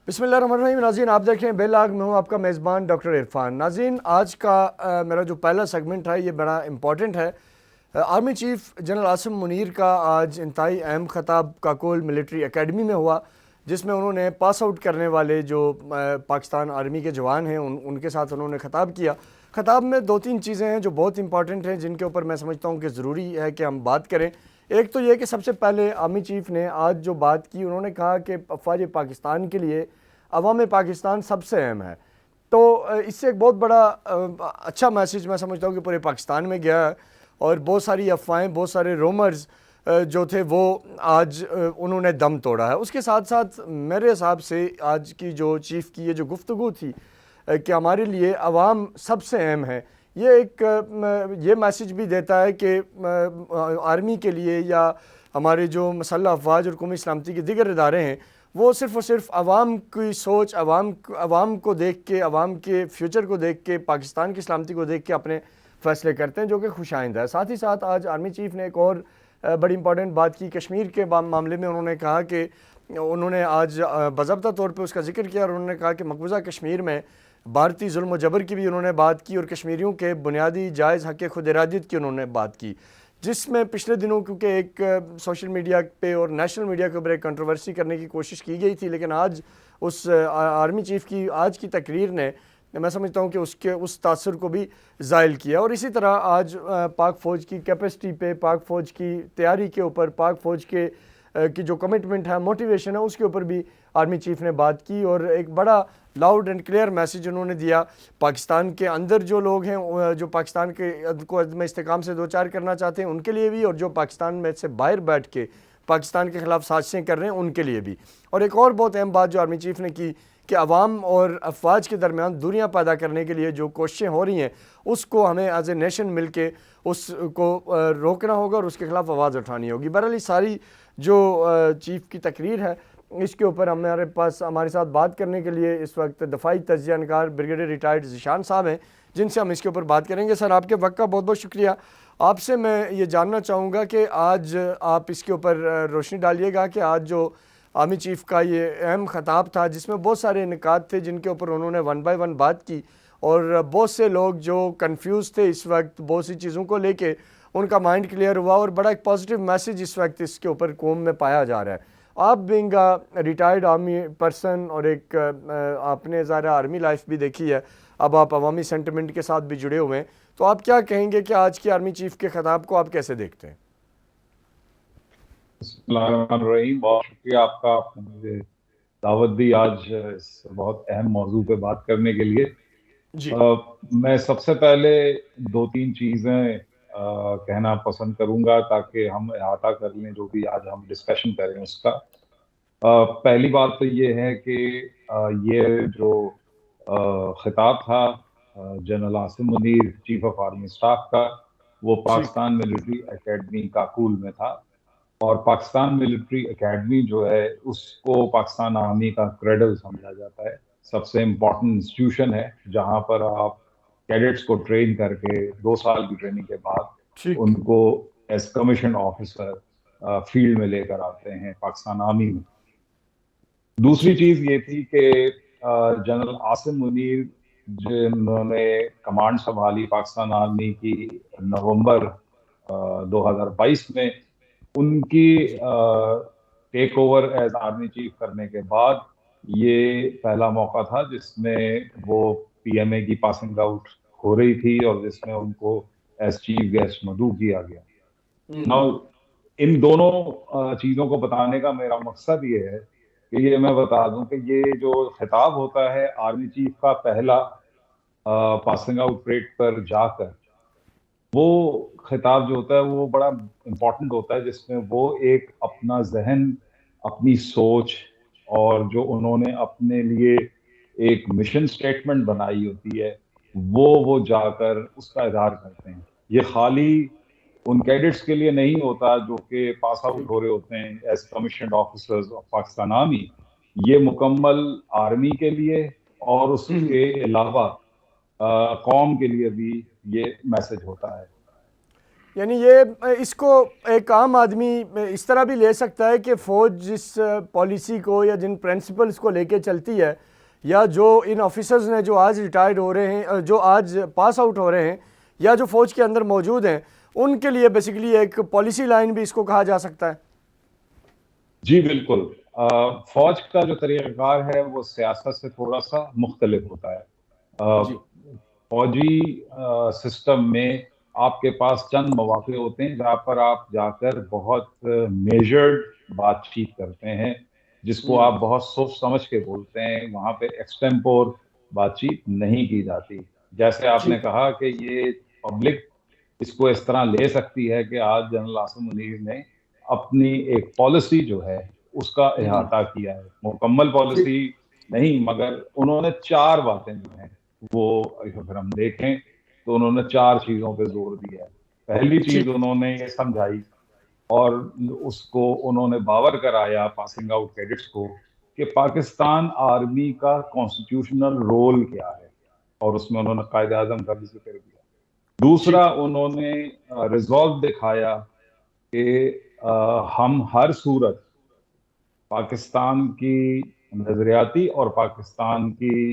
بسم اللہ الرحمن الرحیم. ناظرین آپ دیکھ رہے ہیں بیل آگ. میں ہوں آپ کا میزبان ڈاکٹر عرفان. ناظرین آج کا میرا جو پہلا سیگمنٹ ہے یہ بڑا امپورٹنٹ ہے. Army chief general Asim Munir کا آج انتہائی اہم خطاب کاکول ملٹری اکیڈمی میں ہوا، جس میں انہوں نے پاس آؤٹ کرنے والے جو پاکستان آرمی کے جوان ہیں ان کے ساتھ انہوں نے خطاب کیا. خطاب میں دو تین چیزیں ہیں جو بہت امپورٹنٹ ہیں، جن کے اوپر میں سمجھتا ہوں کہ ضروری ہے کہ ہم بات کریں. ایک تو یہ کہ سب سے پہلے آرمی چیف نے آج جو بات کی، انہوں نے کہا کہ افواج پاکستان کے لیے عوام پاکستان سب سے اہم ہے. تو اس سے ایک بہت بڑا اچھا میسیج میں سمجھتا ہوں کہ پورے پاکستان میں گیا ہے، اور بہت ساری افواہیں، بہت سارے رومرز جو تھے وہ آج انہوں نے دم توڑا ہے. اس کے ساتھ ساتھ میرے حساب سے آج کی جو چیف کی یہ جو گفتگو تھی کہ ہمارے لیے عوام سب سے اہم ہے، یہ میسیج بھی دیتا ہے کہ آرمی کے لیے یا ہمارے جو مسلح افواج اور قومی سلامتی کے دیگر ادارے ہیں وہ صرف اور صرف عوام کی سوچ، عوام کو دیکھ کے، عوام کے فیوچر کو دیکھ کے، پاکستان کی سلامتی کو دیکھ کے اپنے فیصلے کرتے ہیں، جو کہ خوش آئند ہے. ساتھ ہی ساتھ آج آرمی چیف نے ایک اور بڑی امپورٹنٹ بات کی کشمیر کے معاملے میں. انہوں نے کہا کہ انہوں نے آج باضابطہ طور پہ اس کا ذکر کیا، اور انہوں نے کہا کہ مقبوضہ کشمیر میں بھارتی ظلم و جبر کی بھی انہوں نے بات کی، اور کشمیریوں کے بنیادی جائز حق خود ارادیت کی انہوں نے بات کی، جس میں پچھلے دنوں کیونکہ ایک سوشل میڈیا پہ اور نیشنل میڈیا کے اوپر ایک کنٹروورسی کرنے کی کوشش کی گئی تھی، لیکن آج اس آرمی چیف کی آج کی تقریر نے میں سمجھتا ہوں کہ اس تاثر کو بھی زائل کیا. اور اسی طرح آج پاک فوج کی کیپیسٹی پہ، پاک فوج کی تیاری کے اوپر، پاک فوج کی جو کمٹمنٹ ہے، موٹیویشن ہے، اس کے اوپر بھی آرمی چیف نے بات کی، اور ایک بڑا لاؤڈ اینڈ کلیئر میسیج انہوں نے دیا پاکستان کے اندر جو لوگ ہیں، جو پاکستان کے کو عدم استحکام سے دوچار کرنا چاہتے ہیں ان کے لیے بھی، اور جو پاکستان میں سے باہر بیٹھ کے پاکستان کے خلاف سازشیں کر رہے ہیں ان کے لیے بھی. اور ایک اور بہت اہم بات جو آرمی چیف نے کی کہ عوام اور افواج کے درمیان دوریاں پیدا کرنے کے لیے جو کوششیں ہو رہی ہیں اس کو ہمیں ایز اے نیشن مل کے اس کو روکنا ہوگا اور اس کے خلاف آواز اٹھانی ہوگی. بہرحال ساری جو چیف کی تقریر ہے اس کے اوپر ہمارے ساتھ بات کرنے کے لیے اس وقت دفاعی تجزیہ نگار بریگیڈیئر ریٹائرڈ ذیشان صاحب ہیں، جن سے ہم اس کے اوپر بات کریں گے. سر آپ کے وقت کا بہت بہت شکریہ. آپ سے میں یہ جاننا چاہوں گا کہ آج آپ اس کے اوپر روشنی ڈالیے گا کہ آج جو آرمی چیف کا یہ اہم خطاب تھا، جس میں بہت سارے نکات تھے جن کے اوپر انہوں نے ون بائی ون بات کی، اور بہت سے لوگ جو کنفیوز تھے اس وقت بہت سی چیزوں کو لے کے، ان کا مائنڈ کلیئر ہوا، اور بڑا ایک پازیٹیو میسیج اس وقت اس کے اوپر قوم میں پایا جا رہا ہے. آپ بینگ ریٹائرڈ آرمی پرسن، اور ایک آپ نے ظاہر آرمی لائف بھی دیکھی ہے، اب آپ عوامی سینٹیمنٹ کے ساتھ بھی جڑے ہوئے ہیں، تو آپ کیا کہیں گے کہ آج کی آرمی چیف کے خطاب کو آپ کیسے دیکھتے ہیں؟ بسم اللہ الرحمن الرحیم. بہت شکریہ آپ کا، آپ نے مجھے دعوت دی آج اس بہت اہم موضوع پہ بات کرنے کے لیے. جی میں سب سے پہلے دو تین چیزیں کہنا پسند کروں گا تاکہ ہم احاطہ کر لیں جو بھی آج ہم ڈسکشن کریں اس کا. پہلی بات تو یہ ہے کہ یہ جو خطاب تھا general Asim Munir chief of army staff کا، وہ ٹھیک. پاکستان ملٹری اکیڈمی کاکول میں تھا. اور پاکستان ملٹری اکیڈمی جو ہے اس کو پاکستان آرمی کا کریڈل سمجھا جاتا ہے، سب سے امپورٹنٹ انسٹیٹیوشن ہے جہاں پر آپ کیڈٹس کو ٹرین کر کے 2 سال کی ٹریننگ کے بعد ٹھیک. ان کو ایز کمیشن آفیسر فیلڈ میں لے کر آتے ہیں پاکستان آرمی میں. دوسری ٹھیک. چیز یہ تھی کہ جنرل عاصم منیر جنہوں نے کمانڈ سنبھالی پاکستان آرمی کی نومبر 2022 میں، ان کی take over as army chief کرنے کے بعد یہ پہلا موقع تھا جس میں وہ پی ایم اے کی پاسنگ آؤٹ ہو رہی تھی اور جس میں ان کو ایز چیف گیسٹ مدعو کیا گیا. Now, ان دونوں چیزوں کو بتانے کا میرا مقصد یہ ہے کہ یہ میں بتا دوں کہ یہ جو خطاب ہوتا ہے آرمی چیف کا پہلا پاسنگ آؤٹ پریڈ پر جا کر، وہ خطاب جو ہوتا ہے وہ بڑا امپورٹنٹ ہوتا ہے، جس میں وہ ایک اپنا ذہن، اپنی سوچ اور جو انہوں نے اپنے لیے ایک مشن سٹیٹمنٹ بنائی ہوتی ہے وہ جا کر اس کا اظہار کرتے ہیں. یہ خالی ان کیڈٹس کے لیے نہیں ہوتا جو کہ پاس آؤٹ ہو رہے ہوتے ہیں as commissioned officers of Pakistan army, یہ مکمل آرمی کے لیے اور اس کے علاوہ قوم کے لیے بھی یہ میسج ہوتا ہے. یعنی یہ اس کو ایک عام آدمی اس طرح بھی لے سکتا ہے کہ فوج جس پالیسی کو یا جن پرنسپلز کو لے کے چلتی ہے، یا جو ان آفیسرز نے جو آج ریٹائرڈ ہو رہے ہیں، جو آج پاس آؤٹ ہو رہے ہیں، یا جو فوج کے اندر موجود ہیں، ان کے لیے بیسیکلی ایک پالیسی لائن بھی اس کو کہا جا سکتا ہے؟ جی بالکل. فوج کا جو طریقہ کار ہے وہ سیاست سے تھوڑا سا مختلف ہوتا ہے. جی فوجی سسٹم میں آپ کے پاس چند مواقع ہوتے ہیں جہاں پر آپ جا کر بہت میجرڈ بات چیت کرتے ہیں، جس کو آپ بہت سوچ سمجھ کے بولتے ہیں. وہاں پہ ایکسٹمپور بات چیت نہیں کی جاتی. جیسے آپ نے کہا کہ یہ پبلک اس کو اس طرح لے سکتی ہے کہ آج جنرل عاصم منیر نے اپنی ایک پالیسی جو ہے اس کا احاطہ کیا ہے. مکمل پالیسی نہیں، مگر انہوں نے 4 باتیں جو ہیں وہ اگر ہم دیکھیں تو انہوں نے 4 چیزوں پہ زور دیا ہے. پہلی چیز انہوں نے یہ سمجھائی اور اس کو انہوں نے باور کرایا پاسنگ آؤٹ کیڈٹس کو کہ پاکستان آرمی کا کانسٹیٹیوشنل رول کیا ہے، اور اس میں انہوں نے قائد اعظم کا بھی ذکر کیا. دوسرا انہوں نے ریزالو دکھایا کہ ہم ہر صورت پاکستان کی نظریاتی اور پاکستان کی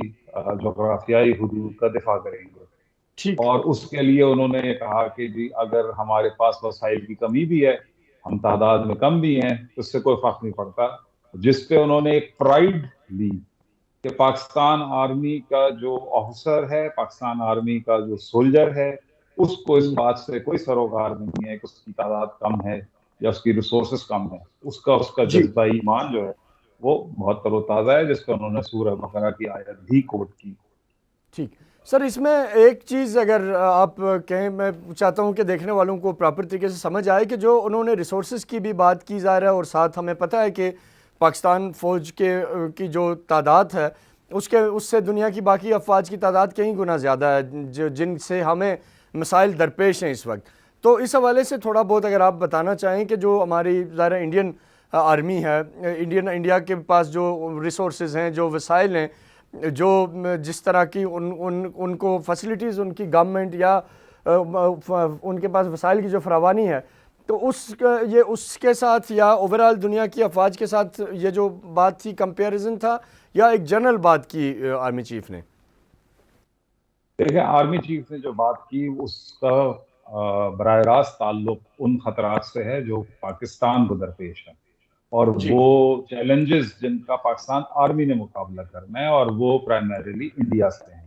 جغرافیائی حدود کا دفاع کریں گے. اور اس کے لیے انہوں نے یہ کہا کہ جی اگر ہمارے پاس وسائل کی کمی بھی ہے، ہم تعداد میں کم بھی ہیں، تو اس سے کوئی فرق نہیں پڑتا. جس پہ انہوں نے ایک پرائیڈ لی کہ پاکستان آرمی کا جو آفیسر ہے، پاکستان آرمی کا جو سولجر ہے، اس کو اس بات سے کوئی سروکار نہیں ہے کہ اس کی تعداد کم ہے یا اس کی ریسورسز کم ہے. اس کا جذبہ ایمان جو ہے وہ بہت تر و تازہ ہے، جس کو انہوں نے سورہ بقرہ کی آیت بھی کوٹ کی. ٹھیک سر، اس میں ایک چیز اگر آپ کہیں، میں چاہتا ہوں کہ دیکھنے والوں کو پراپر طریقے سے سمجھ آئے کہ جو انہوں نے ریسورسز کی بھی بات کی ظاہر ہے، اور ساتھ ہمیں پتہ ہے کہ پاکستان فوج کی جو تعداد ہے اس سے دنیا کی باقی افواج کی تعداد کئی گنا زیادہ ہے، جن سے ہمیں مسائل درپیش ہیں اس وقت. تو اس حوالے سے تھوڑا بہت اگر آپ بتانا چاہیں کہ جو ہماری ظاہر انڈین آرمی ہے، انڈیا کے پاس جو ریسورسز ہیں، جو وسائل ہیں، جو جس طرح کی ان کو فیسلٹیز ان کی گورنمنٹ یا ان کے پاس وسائل کی جو فراوانی ہے، تو اس کے ساتھ یا اوورال دنیا کی افواج کے ساتھ یہ جو بات تھی کمپیریزن تھا یا ایک جنرل بات کی آرمی چیف نے؟ دیکھیں، آرمی چیف نے جو بات کی اس کا براہ راست تعلق ان خطرات سے ہے جو پاکستان کو درپیش ہیں، اور وہ چیلنجز جن کا پاکستان آرمی نے مقابلہ کرنا ہے، اور وہ پرائمریلی انڈیا سے ہیں.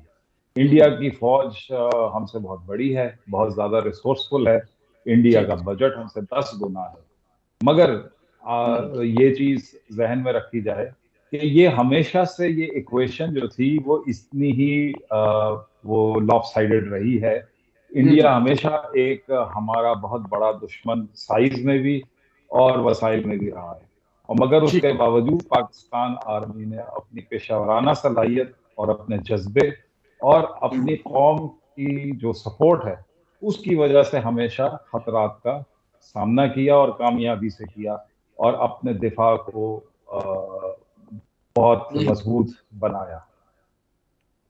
انڈیا کی فوج ہم سے بہت بڑی ہے، بہت زیادہ ریسورسفل ہے. انڈیا کا بجٹ ہم سے 10 گنا ہے. مگر یہ چیز ذہن میں رکھی جائے کہ یہ ہمیشہ سے یہ ایکویشن جو تھی وہ اتنی ہی وہ لاپ سائیڈڈ رہی ہے. انڈیا ہمیشہ ایک ہمارا بہت بڑا دشمن سائز میں بھی اور وسائل میں بھی رہا ہے، اور مگر اس کے باوجود پاکستان آرمی نے اپنی پیشہ ورانہ صلاحیت اور اپنے جذبے اور اپنی قوم کی جو سپورٹ ہے اس کی وجہ سے ہمیشہ خطرات کا سامنا کیا اور کامیابی سے کیا، اور اپنے دفاع کو بہت مضبوط بنایا.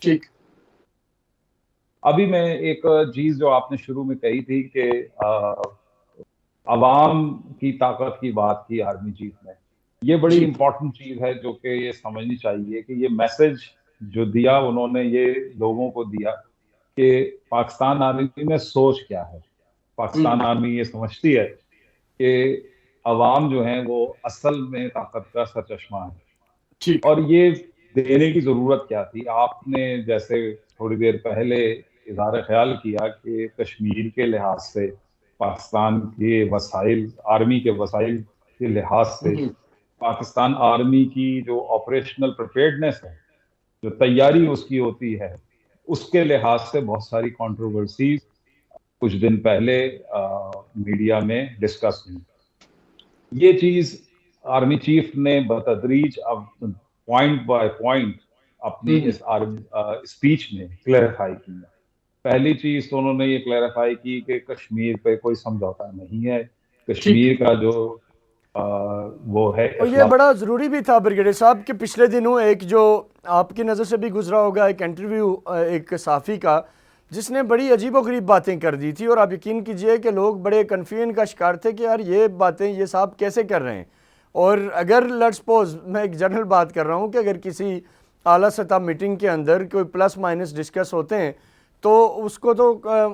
ٹھیک. ابھی میں ایک چیز جو آپ نے شروع میں کہی تھی کہ عوام کی طاقت کی بات کی آرمی چیف نے، یہ بڑی امپورٹنٹ چیز ہے جو کہ یہ سمجھنی چاہیے کہ یہ میسج جو دیا انہوں نے یہ لوگوں کو دیا کہ پاکستان آرمی میں سوچ کیا ہے. پاکستان آرمی یہ سمجھتی ہے کہ عوام جو ہیں وہ اصل میں طاقت کا سرچشمہ ہے، اور یہ دینے کی ضرورت کیا تھی. آپ نے جیسے تھوڑی دیر پہلے اظہار خیال کیا کہ کشمیر کے لحاظ سے، پاکستان کے وسائل، آرمی کے وسائل کے لحاظ سے، پاکستان آرمی کی جو آپریشنل پریپیئرڈنس ہے، جو تیاری اس کی ہوتی ہے، اس کے لحاظ سے بہت ساری کنٹروورسیز کچھ دن پہلے میڈیا میں ڈسکس ہوئی. یہ چیز آرمی چیف نے بتدریج اب پوائنٹ بائی پوائنٹ اپنی اس اسپیچ میں کلیریفائی کی. پہلی چیز تو انہوں نے یہ کلیریفائی کی کہ کشمیر پہ کوئی سمجھوتا نہیں ہے. کشمیر کا جو وہ ہے، اور یہ بڑا ضروری بھی تھا بریگیڈیئر صاحب کہ پچھلے دنوں ایک جو آپ کی نظر سے بھی گزرا ہوگا ایک انٹرویو ایک صحافی کا، جس نے بڑی عجیب و غریب باتیں کر دی تھی، اور آپ یقین کیجئے کہ لوگ بڑے کنفیوژن کا شکار تھے کہ یار یہ باتیں یہ صاحب کیسے کر رہے ہیں. اور اگر لیٹس سپوز میں ایک جنرل بات کر رہا ہوں کہ اگر کسی اعلیٰ سطح میٹنگ کے اندر کوئی پلس مائنس ڈسکس ہوتے ہیں تو اس کو تو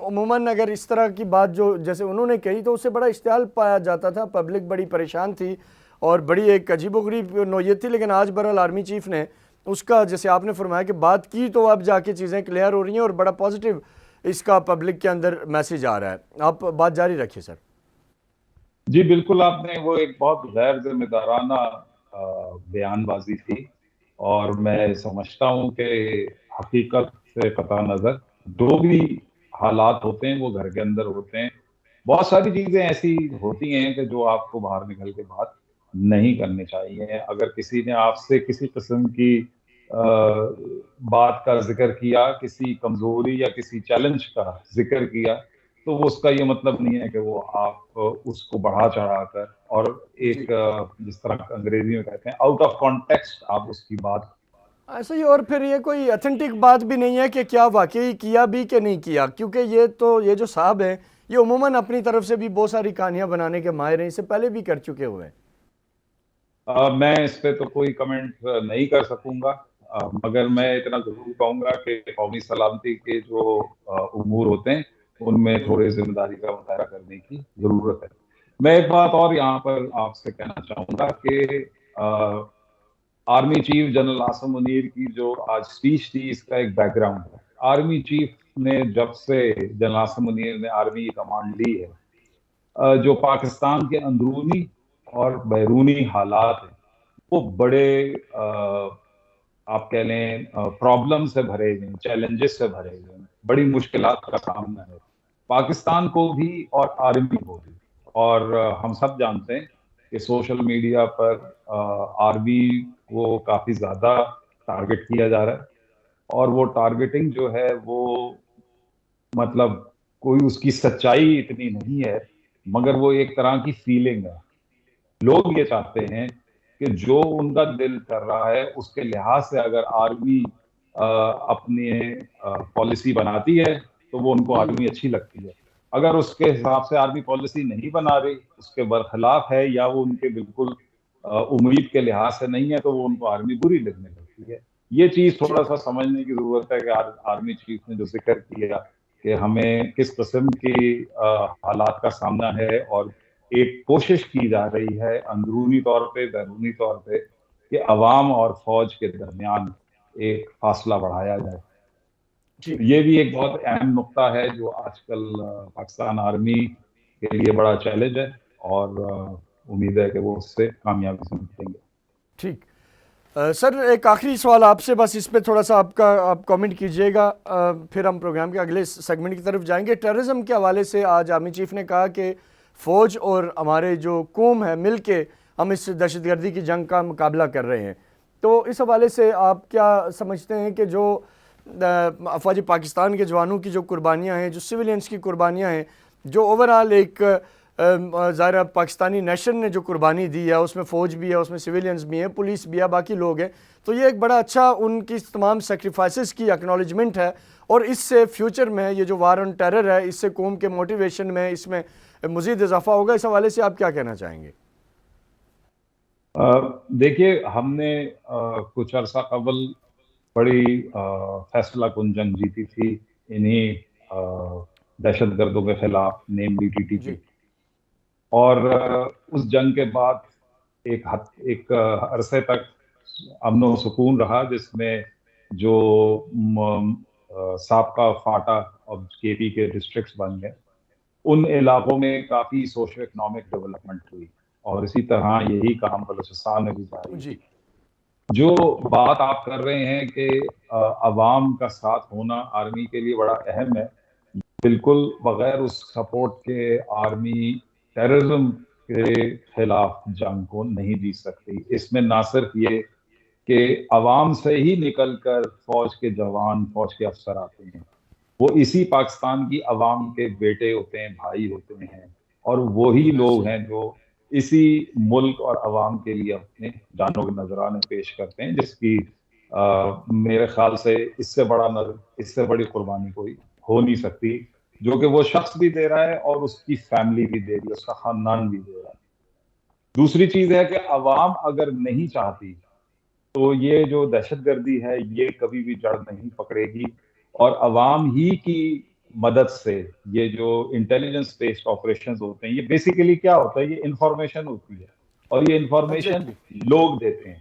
عموماً اگر اس طرح کی بات جو جیسے انہوں نے کہی تو اس سے بڑا اشتعال پایا جاتا تھا، پبلک بڑی پریشان تھی اور بڑی ایک عجیب و غریب نوعیت تھی. لیکن آج بہرحال آرمی چیف نے اس کا جیسے آپ نے فرمایا کہ بات کی تو اب جا کے چیزیں کلیئر ہو رہی ہیں اور بڑا پازیٹیو اس کا پبلک کے اندر میسیج آ رہا ہے. آپ بات جاری رکھیے سر. جی بالکل، آپ نے وہ ایک بہت غیر ذمہ دارانہ بیان بازی تھی، اور میں سمجھتا ہوں کہ حقیقت سے قطع نظر جو بھی حالات ہوتے ہیں وہ گھر کے اندر ہوتے ہیں. بہت ساری چیزیں ایسی ہوتی ہیں کہ جو آپ کو باہر نکل کے بات نہیں کرنی چاہیے. اگر کسی نے آپ سے کسی قسم کی بات کا ذکر کیا، کسی کمزوری یا کسی چیلنج کا ذکر کیا، تو وہ اس کا یہ مطلب نہیں ہے کہ وہ آپ اس کو بڑھا چڑھا کر اور ایک جس طرح انگریزی میں کہتے ہیں آؤٹ آف کانٹیکسٹ آپ اس کی بات. ایسا ہی، اور پھر یہ کوئی اتھینٹک بات بھی نہیں ہے کہ کیا واقعی کیا بھی کہ نہیں کیا، کیونکہ یہ جو صاحب ہیں یہ عموماً اپنی طرف سے بھی بہت ساری کہانیاں بنانے کے ماہر ہیں، اس سے پہلے بھی کر چکے ہوئے ہیں. میں اس پہ تو کوئی کمنٹ نہیں کر سکوں گا، مگر میں اتنا ضرور کہوں گا کہ قومی سلامتی کے جو امور ہوتے ہیں ان میں تھوڑے ذمہ داری کا مظاہرہ کرنے کی ضرورت ہے. میں ایک بات اور یہاں پر آپ سے کہنا چاہوں گا کہ army chief general Asim Munir کی جو آج اسپیچ تھی، اس کا ایک بیک گراؤنڈ ہے. آرمی چیف نے جب سے جنرل عاصم منیر نے آرمی کی کمانڈ لی ہے، جو پاکستان کے اندرونی اور بیرونی حالات ہیں وہ بڑے آپ کہہ لیں پرابلم سے بھرے ہوئے ہیں، چیلنجز سے بھرے ہوئے ہیں، بڑی مشکلات کا سامنا ہے پاکستان کو بھی اور آرمی کو بھی. اور ہم سب جانتے ہیں کہ سوشل میڈیا پر آرمی کو کافی زیادہ ٹارگٹ کیا جا رہا ہے، اور وہ ٹارگٹنگ جو ہے وہ مطلب کوئی اس کی سچائی اتنی نہیں ہے، مگر وہ ایک طرح کی فیلنگ ہے. لوگ یہ چاہتے ہیں کہ جو ان کا دل کر رہا ہے اس کے لحاظ سے اگر آرمی اپنی پالیسی بناتی ہے تو وہ ان کو آرمی اچھی لگتی ہے. اگر اس کے حساب سے آرمی پالیسی نہیں بنا رہی، اس کے برخلاف ہے یا وہ ان کے بالکل امید کے لحاظ سے نہیں ہے، تو وہ ان کو آرمی بری لگنے لگتی ہے. یہ چیز تھوڑا سا سمجھنے کی ضرورت ہے کہ آرمی چیف نے جو ذکر کیا کہ ہمیں کس قسم کی حالات کا سامنا ہے، اور ایک کوشش کی جا رہی ہے اندرونی طور پہ بیرونی طور پہ کہ عوام اور فوج کے درمیان ایک فاصلہ بڑھایا جائے. یہ بھی ایک بہت اہم نقطہ ہے جو آج کل پاکستان آرمی کے لیے بڑا چیلنج ہے، اور امید ہے کہ وہ اس سے کامیابی سے نکلیں گے. ٹھیک سر، ایک آخری سوال آپ سے، بس اس پہ تھوڑا سا آپ کامنٹ کیجئے گا، پھر ہم پروگرام کے اگلے سیگمنٹ کی طرف جائیں گے. ٹیررزم کے حوالے سے آج آرمی چیف نے کہا کہ فوج اور ہمارے جو قوم ہے مل کے ہم اس دہشت گردی کی جنگ کا مقابلہ کر رہے ہیں. تو اس حوالے سے آپ کیا سمجھتے ہیں کہ جو افواج پاکستان کے جوانوں کی جو قربانیاں ہیں، جو سویلینز کی قربانیاں ہیں، جو اوورال ایک ظاہر پاکستانی نیشن نے جو قربانی دی ہے، اس میں فوج بھی ہے، اس میں سویلینز بھی ہیں، پولیس بھی ہے، باقی لوگ ہیں، تو یہ ایک بڑا اچھا ان کی تمام سیکریفائسز کی اکنالجمنٹ ہے. اور اس سے فیوچر میں یہ جو وار آن ٹیرر ہے، اس سے قوم کے موٹیویشن میں اس میں مزید اضافہ ہوگا. اس حوالے سے آپ کیا کہنا چاہیں گے؟ دیکھیے، ہم نے کچھ عرصہ قبل بڑی فیصلہ کن جنگ جیتی تھی انہی دہشت گردوں کے خلاف، نیملی ٹی ٹی پی. اور اس جنگ کے بعد ایک عرصے تک امن و سکون رہا، جس میں جو سابقہ فاٹا اور کے پی کے ڈسٹرکٹس بن گئے، ان علاقوں میں کافی سوشو اکنامک ڈیولپمنٹ ہوئی، اور اسی طرح یہی کام بلوچستان میں بھی جاری ہے. جو بات آپ کر رہے ہیں کہ عوام کا ساتھ ہونا آرمی کے لیے بڑا اہم ہے، بالکل بغیر اس سپورٹ کے آرمی ٹیررزم کے خلاف جنگ کو نہیں جیت سکتی. اس میں نہ صرف یہ کہ عوام سے ہی نکل کر فوج کے جوان، فوج کے افسر آتے ہیں، وہ اسی پاکستان کی عوام کے بیٹے ہوتے ہیں، بھائی ہوتے ہیں، اور وہی لوگ ہیں جو اسی ملک اور عوام کے لیے اپنے جانوں کے نذرانے پیش کرتے ہیں، جس کی میرے خیال سے اس سے بڑی قربانی کوئی ہو نہیں سکتی، جو کہ وہ شخص بھی دے رہا ہے اور اس کی فیملی بھی دے رہی ہے، اس کا خاندان بھی دے رہا ہے۔ دوسری چیز ہے کہ عوام اگر نہیں چاہتی تو یہ جو دہشت گردی ہے یہ کبھی بھی جڑ نہیں پکڑے گی، اور عوام ہی کی مدد سے یہ جو انٹیلیجنس بیسڈ آپریشنز ہوتے ہیں، یہ بیسیکلی کیا ہوتا ہے، یہ انفارمیشن ہوتی ہے اور یہ انفارمیشن ایگزیکٹلی لوگ دیتے ہیں،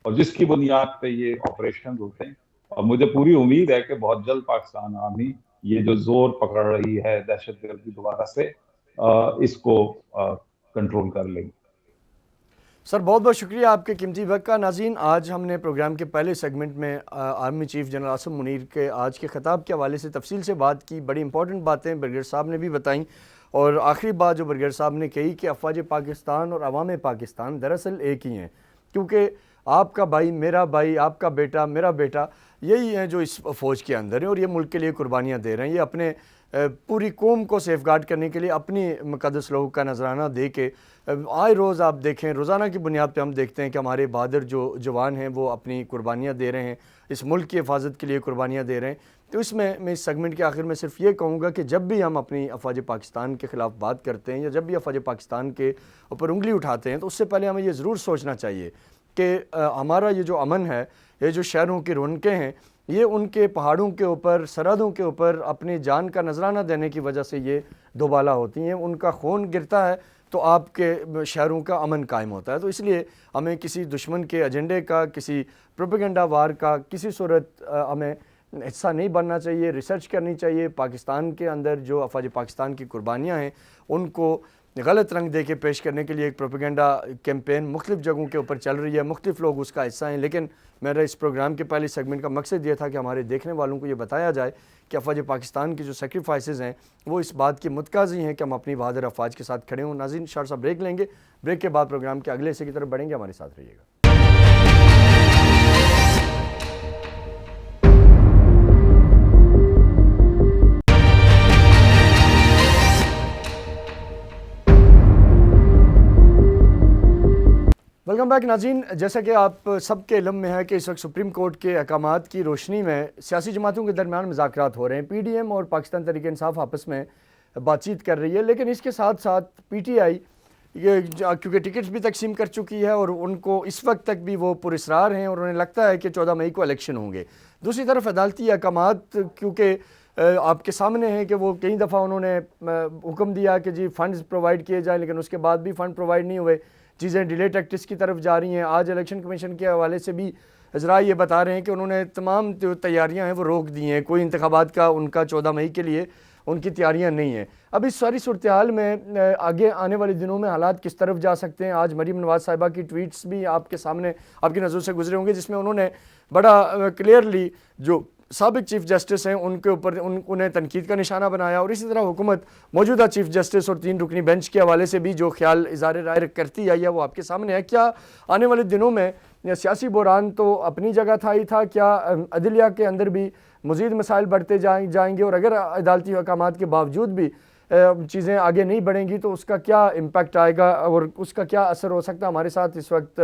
اور جس کی بنیاد پہ یہ آپریشنز ہوتے ہیں۔ اور مجھے پوری امید ہے کہ بہت جلد پاکستان آرمی یہ جو زور پکڑ رہی ہے دہشت گردی دوبارہ سے، اس کو کنٹرول کر لیں گے۔ سر بہت بہت شکریہ آپ کے قیمتی وقت کا۔ ناظرین، آج ہم نے پروگرام کے پہلے سیگمنٹ میں army chief general Asim Munir کے آج کے خطاب کے حوالے سے تفصیل سے بات کی، بڑی امپورٹنٹ باتیں برگیڈیئر صاحب نے بھی بتائیں، اور آخری بات جو برگیڈیئر صاحب نے کہی کہ افواج پاکستان اور عوام پاکستان دراصل ایک ہی ہیں، کیونکہ آپ کا بھائی میرا بھائی، آپ کا بیٹا میرا بیٹا، یہی ہیں جو اس فوج کے اندر ہیں، اور یہ ملک کے لیے قربانیاں دے رہے ہیں۔ یہ اپنے پوری قوم کو سیف گارڈ کرنے کے لیے اپنی مقدس لوگوں کا نذرانہ دے کے آئے روز آپ دیکھیں، روزانہ کی بنیاد پہ ہم دیکھتے ہیں کہ ہمارے بہادر جو جوان ہیں وہ اپنی قربانیاں دے رہے ہیں، اس ملک کی حفاظت کے لیے قربانیاں دے رہے ہیں۔ تو اس میں اس سیگمنٹ کے آخر میں صرف یہ کہوں گا کہ جب بھی ہم اپنی افواج پاکستان کے خلاف بات کرتے ہیں یا جب بھی افواج پاکستان کے اوپر انگلی اٹھاتے ہیں، تو اس سے پہلے ہمیں یہ ضرور سوچنا چاہیے کہ ہمارا یہ جو امن ہے، یہ جو شہروں کی رونقیں ہیں، یہ ان کے پہاڑوں کے اوپر، سرحدوں کے اوپر اپنی جان کا نذرانہ دینے کی وجہ سے یہ دوبالا ہوتی ہیں۔ ان کا خون گرتا ہے تو آپ کے شہروں کا امن قائم ہوتا ہے۔ تو اس لیے ہمیں کسی دشمن کے ایجنڈے کا، کسی پروپیگنڈا وار کا کسی صورت ہمیں حصہ نہیں بننا چاہیے، ریسرچ کرنی چاہیے۔ پاکستان کے اندر جو افواج پاکستان کی قربانیاں ہیں ان کو غلط رنگ دے کے پیش کرنے کے لیے ایک پروپیگنڈا کیمپین مختلف جگہوں کے اوپر چل رہی ہے، مختلف لوگ اس کا حصہ ہیں، لیکن میرا اس پروگرام کے پہلے سیگمنٹ کا مقصد یہ تھا کہ ہمارے دیکھنے والوں کو یہ بتایا جائے کہ افواج پاکستان کی جو سیکریفائسز ہیں وہ اس بات کی متقاضی ہیں کہ ہم اپنی بہادر افواج کے ساتھ کھڑے ہوں۔ ناظرین، شارٹ سا بریک لیں گے، بریک کے بعد پروگرام کے اگلے حصے کی طرف بڑھیں گے، ہمارے ساتھ رہیے گا۔ ویلکم بیک ناظرین، جیسا کہ آپ سب کے علم میں ہے کہ اس وقت سپریم کورٹ کے احکامات کی روشنی میں سیاسی جماعتوں کے درمیان مذاکرات ہو رہے ہیں۔ پی ڈی ایم اور پاکستان تحریک انصاف آپس میں بات چیت کر رہی ہے، لیکن اس کے ساتھ ساتھ پی ٹی آئی یہ کیونکہ ٹکٹس بھی تقسیم کر چکی ہے اور ان کو اس وقت تک بھی وہ پراسرار ہیں اور انہیں لگتا ہے کہ 14 مئی کو الیکشن ہوں گے۔ دوسری طرف عدالتی احکامات کیونکہ آپ کے سامنے ہیں کہ وہ کئی دفعہ انہوں نے حکم دیا کہ جی فنڈز پرووائڈ کیے جائیں، لیکن اس کے بعد بھی فنڈ پرووائڈ نہیں ہوئے، چیزیں ڈیلے ٹیکٹس کی طرف جا رہی ہیں۔ آج الیکشن کمیشن کے حوالے سے بھی ذرائع یہ بتا رہے ہیں کہ انہوں نے تمام جو تیاریاں ہیں وہ روک دی ہیں، کوئی انتخابات کا ان کا 14 مئی کے لیے ان کی تیاریاں نہیں ہیں۔ اب اس ساری صورتحال میں آگے آنے والے دنوں میں حالات کس طرف جا سکتے ہیں؟ آج مریم نواز صاحبہ کی ٹویٹس بھی آپ کے سامنے، آپ کی نظروں سے گزرے ہوں گے، جس میں انہوں نے بڑا کلیئرلی جو سابق چیف جسٹس ہیں ان کے اوپر انہیں تنقید کا نشانہ بنایا، اور اسی طرح حکومت موجودہ چیف جسٹس اور 3 رکنی بینچ کے حوالے سے بھی جو خیال اظہار رائے کرتی آئی ہے وہ آپ کے سامنے ہے۔ کیا آنے والے دنوں میں سیاسی بحران تو اپنی جگہ تھا ہی تھا، کیا عدلیہ کے اندر بھی مزید مسائل بڑھتے جائیں گے، اور اگر عدالتی احکامات کے باوجود بھی چیزیں آگے نہیں بڑھیں گی تو اس کا کیا امپیکٹ آئے گا اور اس کا کیا اثر ہو سکتا ہے؟ ہمارے ساتھ اس وقت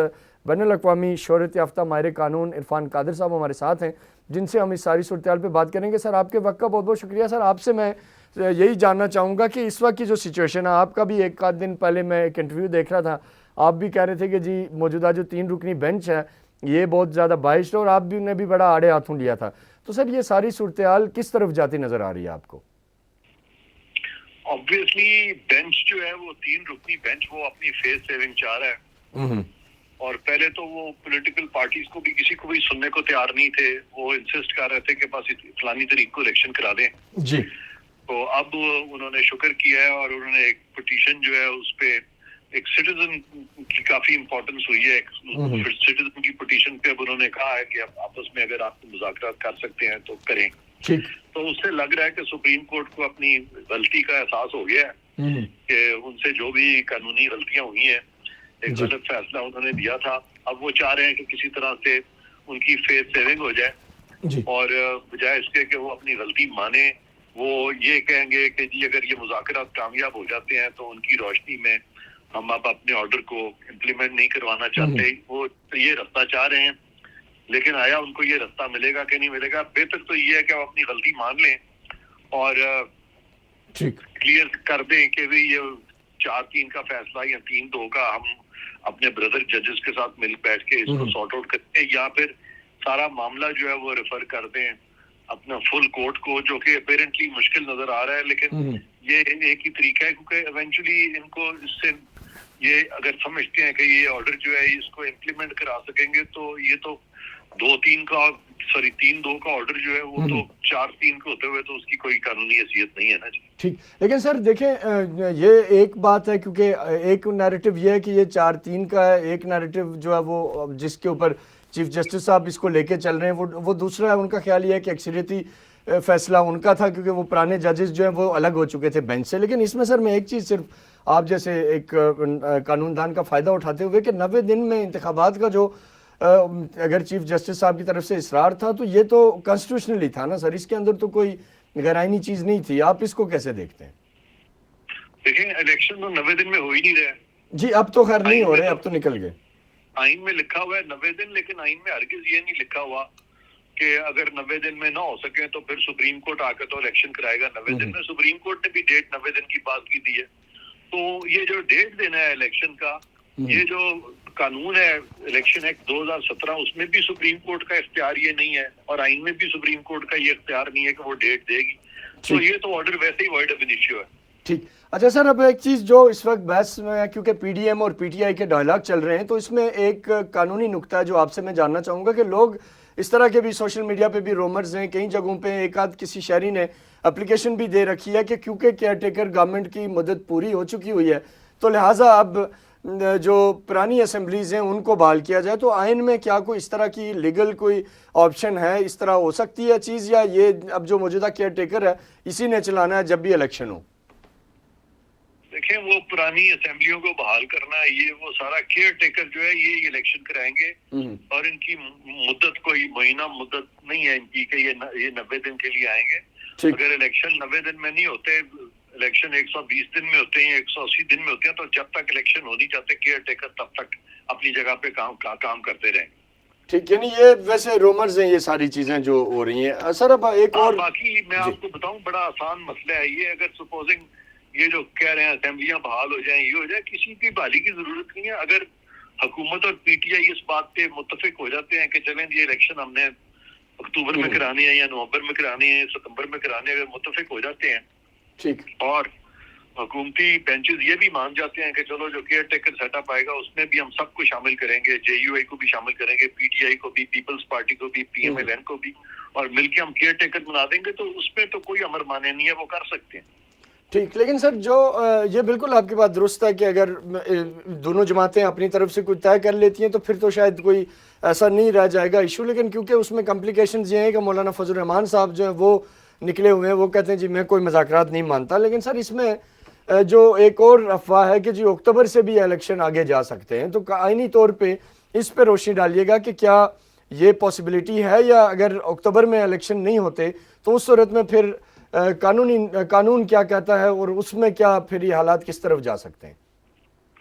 بین الاقوامی شہرت یافتہ ماہر قانون عرفان قادر صاحب ہمارے ساتھ ہیں، جن سے ہم اس ساری صورتحال پہ بات کریں گے۔ سر، آپ کے وقت کا بہت بہت شکریہ۔ سر، آپ سے میں یہی جاننا چاہوں گا کہ اس وقت کی جو سچویشن ہے، آپ کا بھی ایک آدھ دن پہلے میں ایک انٹرویو دیکھ رہا تھا، آپ بھی کہہ رہے تھے کہ جی موجودہ جو 3 رکنی بینچ ہے یہ بہت زیادہ باعث ہے، اور آپ بھی نے بھی بڑا آڑے ہاتھوں لیا تھا۔ تو سر، یہ ساری صورتحال کس طرف جاتی نظر آ رہی ہے آپ کو؟ obviously بینچ جو ہے وہ 3 رکنی بینچ وہ اپنی فیس سیونگ چاہ رہا ہے، اور پہلے تو وہ پولیٹیکل پارٹیز کو بھی کسی کو بھی سننے کو تیار نہیں تھے، وہ انسسٹ کر رہے تھے کہ بس فلانی تاریخ کو الیکشن کرا دیں جی۔ تو اب انہوں نے شکر کیا ہے اور انہوں نے ایک پٹیشن جو ہے اس پہ ایک سٹیزن کی کافی امپورٹنس ہوئی ہے، سٹیزن کی پٹیشن پہ اب انہوں نے کہا ہے کہ اب آپس میں اگر آپ مذاکرات کر سکتے ہیں تو کریں۔ تو اس سے لگ رہا ہے کہ سپریم کورٹ کو اپنی غلطی کا احساس ہو گیا ہے کہ ان سے جو بھی قانونی غلطیاں ہوئی ہیں، ایک غلط فیصلہ انہوں نے دیا تھا، اب وہ چاہ رہے ہیں کہ کسی طرح سے ان کی فیس سیونگ ہو جائے، اور بجائے اس کے کہ وہ اپنی غلطی مانے، وہ یہ کہیں گے کہ جی اگر یہ مذاکرات کامیاب ہو جاتے ہیں تو ان کی روشنی میں ہم اب اپنے آرڈر کو امپلیمنٹ نہیں کروانا چاہتے۔ وہ یہ راستہ چاہ رہے ہیں، لیکن آیا ان کو یہ راستہ ملے گا کہ نہیں ملے گا؟ بہتر تو یہ ہے کہ وہ اپنی غلطی مان لیں اور ٹھیک کلیئر کر دیں کہ بھی یہ 4-3 کا فیصلہ یا 3-2 کا ہم اپنے بردر ججز کے ساتھ مل بیٹھ کے اس کو سارٹ آؤٹ کرتے ہیں، یا پھر سارا معاملہ جو ہے وہ ریفر کر دیں اپنا فل کورٹ کو، جو کہ اپیرنٹلی مشکل نظر آ رہا ہے، لیکن یہ ایک ہی طریقہ ہے، کیونکہ ایونچولی ان کو اس سے یہ اگر سمجھتے ہیں کہ یہ آرڈر جو ہے اس کو امپلیمنٹ کرا سکیں گے تو یہ تو 3-2 کا آرڈر جو ہے وہ تو 4-3 کے ہوتے ہوئے تو اس کی کوئی قانونی حیثیت نہیں ہے نا جی۔ ٹھیک، لیکن سر دیکھیں یہ ایک بات ہے، کیونکہ ایک نیریٹو یہ ہے کہ یہ 4-3 کا ہے، ایک نیریٹو جو ہے وہ جس کے اوپر چیف جسٹس صاحب اس کو لے کے چل رہے ہیں وہ دوسرا ہے، ان کا خیال یہ ہے کہ اکثریتی فیصلہ ان کا تھا کیونکہ وہ پرانے ججز جو ہیں وہ الگ ہو چکے تھے بینچ سے۔ لیکن اس میں سر میں ایک چیز صرف آپ جیسے ایک قانون دان کا فائدہ اٹھاتے ہوئے کہ 90 دن میں انتخابات کا جو اگر چیف جسٹس صاحب کی طرف سے اصرار تھا تو یہ تو کانسٹیٹیوشنلی تھا نا سر، اس کے اندر تو کوئی غیر آئینی چیز نہیں تھی، آپ اس کو کیسے دیکھتے ہیں؟ دیکھیں الیکشن تو 90 دن میں ہو ہی نہیں رہے جی اب تو خیر نہیں ہو رہے، اب تو نکل گئے، آئین میں لکھا ہوا ہے 90 دن، لیکن آئین میں ہرگز یہ نہیں لکھا ہوا کہ اگر 90 دن میں نہ ہو سکے تو پھر سپریم کورٹ آ کے تو الیکشن کرائے گا 90 دن میں۔ سپریم کورٹ نے بھی ڈیٹ 90 دن کی بات کی دی ہے، تو یہ جو ڈیٹ دینا ہے الیکشن کا، یہ جو قانون ہے الیکشن ایکٹ 2017 اس میں بھی سپریم کورٹ کا اختیار یہ نہیں ہے، اور آئین میں بھی سپریم کورٹ کا یہ اختیار نہیں ہے کہ وہ ڈیٹ دے گی، تو یہ تو آرڈر ویسے ہی وائڈ اب انیشیو ہے۔ ٹھیک، اچھا سر اب ایک چیز جو اس وقت بحث میں ہے، کیونکہ پی ڈی ایم اور پی ٹی آئی کے ڈائلاگ چل رہے ہیں، تو اس میں ایک قانونی نکتہ ہے جو آپ سے میں جاننا چاہوں گا کہ لوگ اس طرح کے بھی سوشل میڈیا پہ بھی رومرز ہیں، کئی جگہوں پہ ایک آدھ کسی شہری نے اپلیکیشن بھی دے رکھی ہے کہ کیونکہ کیئر ٹیکر گورنمنٹ کی مدت پوری ہو چکی ہوئی ہے تو لہٰذا اب جو پرانی اسمبلیز ہیں ان کو بحال کیا جائے، تو آئین میں کیا کوئی اس طرح کی لیگل کوئی آپشن ہے، اس طرح ہو سکتی ہے چیز، یا یہ اب جو موجودہ کیئر ٹیکر ہے اسی نے چلانا ہے جب بھی الیکشن ہو؟ دیکھیں وہ پرانی اسمبلیوں کو بحال کرنا ہے، یہ وہ سارا کیئر ٹیکر جو ہے یہ الیکشن کرائیں گے، اور ان کی مدت کوئی مہینہ مدت نہیں ہے ان کی کہ یہ 90 دن کے لیے آئیں گے۔ اگر الیکشن 90 دن میں نہیں ہوتے، الیکشن 120 دن میں ہوتے ہیں یا 180 دن میں ہوتے ہیں، تو جب تک الیکشن ہو نہیں جاتے کیئر ٹیکر تب تک اپنی جگہ پہ کام کرتے رہیں گے۔ ٹھیک، یعنی یہ ویسے رومرز ہیں یہ ساری چیزیں جو ہو رہی ہیں سر۔ اب ایک اور باقی میں آپ کو بتاؤں بڑا آسان مسئلہ ہے یہ، اگر سپوزنگ یہ جو کہہ رہے ہیں اسمبلیاں بحال ہو جائیں، یہ ہو جائے، کسی کی بحالی کی ضرورت نہیں ہے۔ اگر حکومت اور پی ٹی آئی اس بات پہ متفق ہو جاتے ہیں کہ چلیں یہ الیکشن ہم نے اکتوبر میں کرانی ہے یا نومبر میں کرانی ہے، ستمبر میں کرانی ہے، اگر متفق ہو جاتے ہیں ٹھیک، اور حکومتی بینچز یہ بھی مان جاتے ہیں کہ چلو جو کیئر ٹیکر سیٹ اپ آئے گا اس میں بھی ہم سب کو شامل کریں گے، جے یو آئی کو بھی شامل کریں گے، پی ٹی آئی کو بھی، پیپلز پارٹی کو بھی، پی ایم ایل این کو بھی، اور مل کے ہم کیئر ٹیکر بنا دیں گے، تو اس میں تو کوئی امر مانے نہیں ہے، وہ کر سکتے ہیں۔ ٹھیک، لیکن سر جو یہ بالکل آپ کی بات درست ہے کہ اگر دونوں جماعتیں اپنی طرف سے کوئی طے کر لیتی ہیں تو پھر تو شاید کوئی ایسا نہیں رہ جائے گا ایشو، لیکن کیونکہ اس میں کمپلیکیشنز یہ ہیں کہ مولانا فضل الرحمان صاحب جو ہیں وہ نکلے ہوئے ہیں، وہ کہتے ہیں جی میں کوئی مذاکرات نہیں مانتا۔ لیکن سر اس میں جو ایک اور افواہ ہے کہ جی اکتوبر سے بھی الیکشن آگے جا سکتے ہیں، تو آئینی طور پہ اس پہ روشنی ڈالیے گا کہ کیا یہ پاسبلٹی ہے، یا اگر اکتوبر میں الیکشن نہیں ہوتے تو اس صورت میں پھر قانون کیا کہتا ہے اور اس میں کیا پھر یہ حالات کس طرف جا سکتے ہیں؟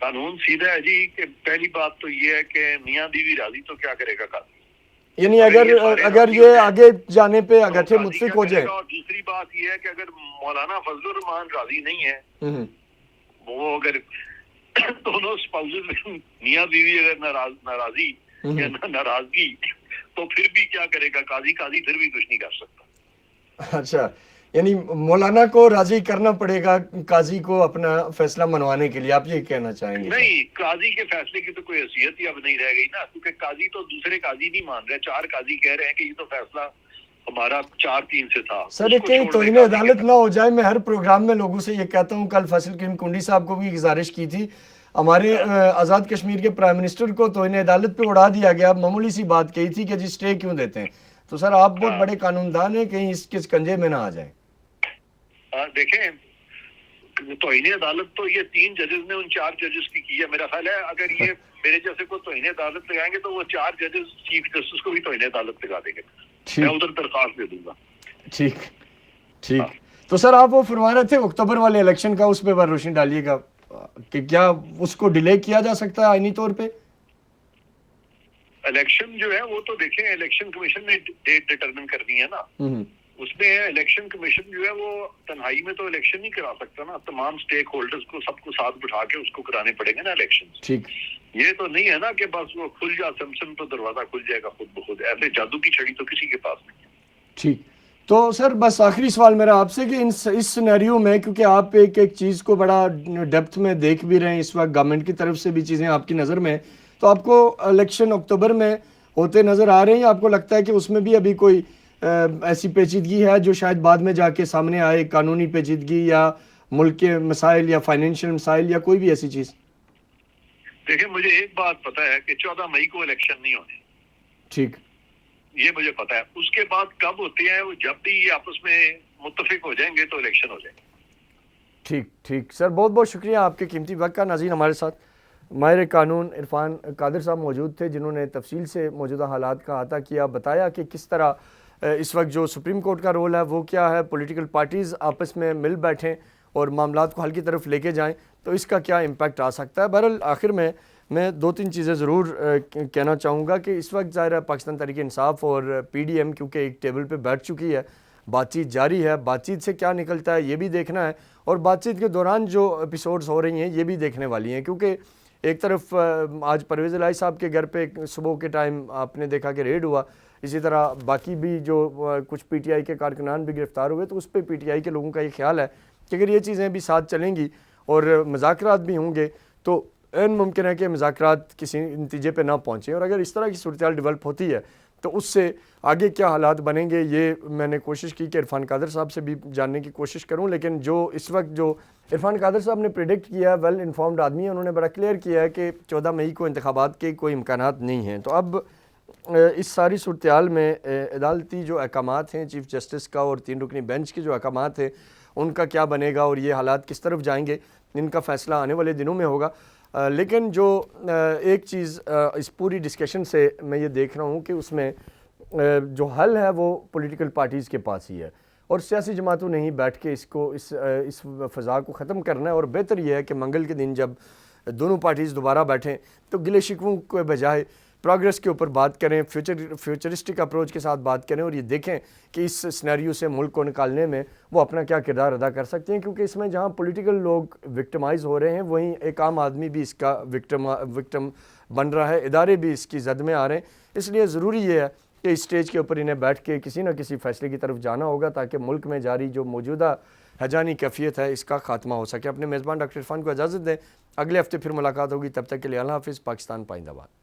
قانون سیدھا ہے جی کہ پہلی بات تو یہ ہے کہ میاں بیوی راضی تو کیا کرے گا قاضی، یعنی اگر یہ آگے جانے پہ اگرچہ متفق ہو جائے۔ اور دوسری بات یہ ہے کہ اگر مولانا فضل الرحمان راضی نہیں ہے، وہ اگر دونوں اسپاؤسز میاں بیوی اگر ناراضی یا ناراضگی، تو پھر بھی کیا کرے گا قاضی پھر بھی کچھ نہیں کر سکتا۔ اچھا، یعنی مولانا کو راضی کرنا پڑے گا قاضی کو اپنا فیصلہ منوانے کے لیے، آپ یہ کہنا چاہیں گے؟ نہیں، قاضی کے فیصلے کی تو کوئی حیثیت ہی اب نہیں رہ گئی نا، کیونکہ قاضی تو دوسرے قاضی نہیں مان رہے، 4 قاضی کہہ رہے ہیں کہ یہ تو فیصلہ ہمارا 4-3 سے تھا۔ سر کہیں توہین عدالت نہ ہو جائے، میں ہر پروگرام میں لوگوں سے یہ کہتا ہوں، کل فیصل کریم کنڈی صاحب کو بھی گزارش کی تھی، ہمارے آزاد کشمیر کے پرائم منسٹر کو توہین عدالت پہ اڑا دیا گیا، معمولی سی بات کہی تھی کہ جی سٹے کیوں دیتے ہیں، تو سر آپ بہت بڑے قانون دان ہیں، کہیں اس کے کنجے میں نہ آ جائیں۔ دیکھیں توہین عدالت تو یہ 3 ججز نے ان 4 ججز کی ہے، میرا خیال ہے اگر یہ میرے جیسے کو توہین عدالت لگائیں گے تو وہ 4 ججز چیف جسٹس کو بھی توہین عدالت لگا دیں گے، میں ادھر درخواست دے دوں گا۔ ٹھیک، تو سر آپ وہ فرما رہے تھے اکتوبر والے الیکشن کا، اس پہ بار روشنی ڈالیے گا کہ کیا اس کو ڈیلے کیا جا سکتا ہے آئینی طور پہ؟ الیکشن جو ہے وہ تو دیکھیں الیکشن کمیشن نے ڈیٹ ڈیٹرمن کرنی ہے نا، اس میں الیکشن کمیشن جو ہے وہ تنہائی میں تو الیکشن نہیں کرا سکتا نا, تمام سٹیک ہولڈرز کو سب کو ساتھ بٹھا کے اس کو کرانے پڑیں گے نا الیکشن. ٹھیک, یہ تو نہیں ہے نا کہ بس وہ کھل جا سمسم تو دروازہ کھل جائے گا خود بخود, ایسے جادو کی چھڑی تو کسی کے پاس نہیں ہے. ٹھیک. تو سر بس آخری سوال میرا آپ سے کہ اس سینیریو میں, کیونکہ آپ ایک چیز کو بڑا ڈیپتھ میں دیکھ بھی رہے ہیں اس وقت, گورنمنٹ کی طرف سے بھی چیزیں آپ کی نظر میں, تو آپ کو الیکشن اکتوبر میں ہوتے نظر آ رہے ہیں, یا آپ کو لگتا ہے کہ اس میں بھی ابھی کوئی ایسی پیچیدگی ہے جو شاید بعد میں جا کے سامنے آئے, قانونی پیچیدگی یا ملک کے مسائل یا فائنینشیل مسائل یا کوئی بھی ایسی چیز؟ دیکھیں مجھے ایک بات پتہ ہے کہ 14 مئی کو الیکشن نہیں ہونے. ٹھیک, یہ مجھے پتا ہے. اس کے بعد کب ہوتے ہیں وہ جب بھی یہ آپس میں متفق ہو جائیں گے تو الیکشن ہو جائیں گے. ٹھیک ٹھیک سر, بہت بہت شکریہ آپ کے قیمتی وقت کا. ناظرین, ہمارے ساتھ ماہر قانون عرفان قادر صاحب موجود تھے, جنہوں نے تفصیل سے موجودہ حالات کا احاطہ کیا, بتایا کہ کس طرح اس وقت جو سپریم کورٹ کا رول ہے وہ کیا ہے, پولیٹیکل پارٹیز آپس میں مل بیٹھیں اور معاملات کو حل کی طرف لے کے جائیں تو اس کا کیا امپیکٹ آ سکتا ہے. بہرحال آخر میں 2-3 چیزیں ضرور کہنا چاہوں گا کہ اس وقت ظاہر ہے پاکستان تحریک انصاف اور پی ڈی ایم کیونکہ ایک ٹیبل پہ بیٹھ چکی ہے, بات چیت جاری ہے, بات چیت سے کیا نکلتا ہے یہ بھی دیکھنا ہے, اور بات چیت کے دوران جو ایپیسوڈز ہو رہی ہیں یہ بھی دیکھنے والی ہیں. کیونکہ ایک طرف آج پرویز الہی صاحب کے گھر پہ صبح کے ٹائم آپ نے دیکھا کہ ریڈ ہوا, اسی طرح باقی بھی جو کچھ پی ٹی آئی کے کارکنان بھی گرفتار ہوئے, تو اس پہ پی ٹی آئی کے لوگوں کا یہ خیال ہے کہ اگر یہ چیزیں بھی ساتھ چلیں گی اور مذاکرات بھی ہوں گے تو عین ممکن ہے کہ مذاکرات کسی نتیجے پہ نہ پہنچیں, اور اگر اس طرح کی صورتحال ڈیولپ ہوتی ہے تو اس سے آگے کیا حالات بنیں گے یہ میں نے کوشش کی کہ عرفان قادر صاحب سے بھی جاننے کی کوشش کروں. لیکن جو اس وقت جو عرفان قادر صاحب نے پریڈکٹ کیا ہے, ویل انفارمڈ آدمی ہے, انہوں نے بڑا کلیئر کیا ہے کہ 14 مئی کو انتخابات کے کوئی امکانات نہیں ہیں. تو اب اس ساری صورتحال میں عدالتی جو احکامات ہیں چیف جسٹس کا اور 3 رکنی بینچ کے جو احکامات ہیں ان کا کیا بنے گا اور یہ حالات کس طرف جائیں گے, ان کا فیصلہ آنے والے دنوں میں ہوگا. لیکن جو ایک چیز اس پوری ڈسکشن سے میں یہ دیکھ رہا ہوں کہ اس میں جو حل ہے وہ پولیٹیکل پارٹیز کے پاس ہی ہے, اور سیاسی جماعتوں نے ہی بیٹھ کے اس فضا کو ختم کرنا ہے. اور بہتر یہ ہے کہ منگل کے دن جب دونوں پارٹیز دوبارہ بیٹھیں تو گلے شکووں کے بجائے پروگریس کے اوپر بات کریں, فیوچرسٹک اپروچ کے ساتھ بات کریں, اور یہ دیکھیں کہ اس سینیریو سے ملک کو نکالنے میں وہ اپنا کیا کردار ادا کر سکتے ہیں. کیونکہ اس میں جہاں پولیٹیکل لوگ وکٹمائز ہو رہے ہیں وہیں ایک عام آدمی بھی اس کا وکٹم بن رہا ہے, ادارے بھی اس کی زد میں آ رہے ہیں. اس لیے ضروری یہ ہے کہ اس سٹیج کے اوپر انہیں بیٹھ کے کسی نہ کسی فیصلے کی طرف جانا ہوگا تاکہ ملک میں جاری جو موجودہ ہیجانی کیفیت ہے اس کا خاتمہ ہو سکے. اپنے میزبان ڈاکٹر عرفان کو اجازت دیں, اگلے ہفتے پھر ملاقات ہوگی, تب تک کے لیے اللہ حافظ. پاکستان پائندہ باد.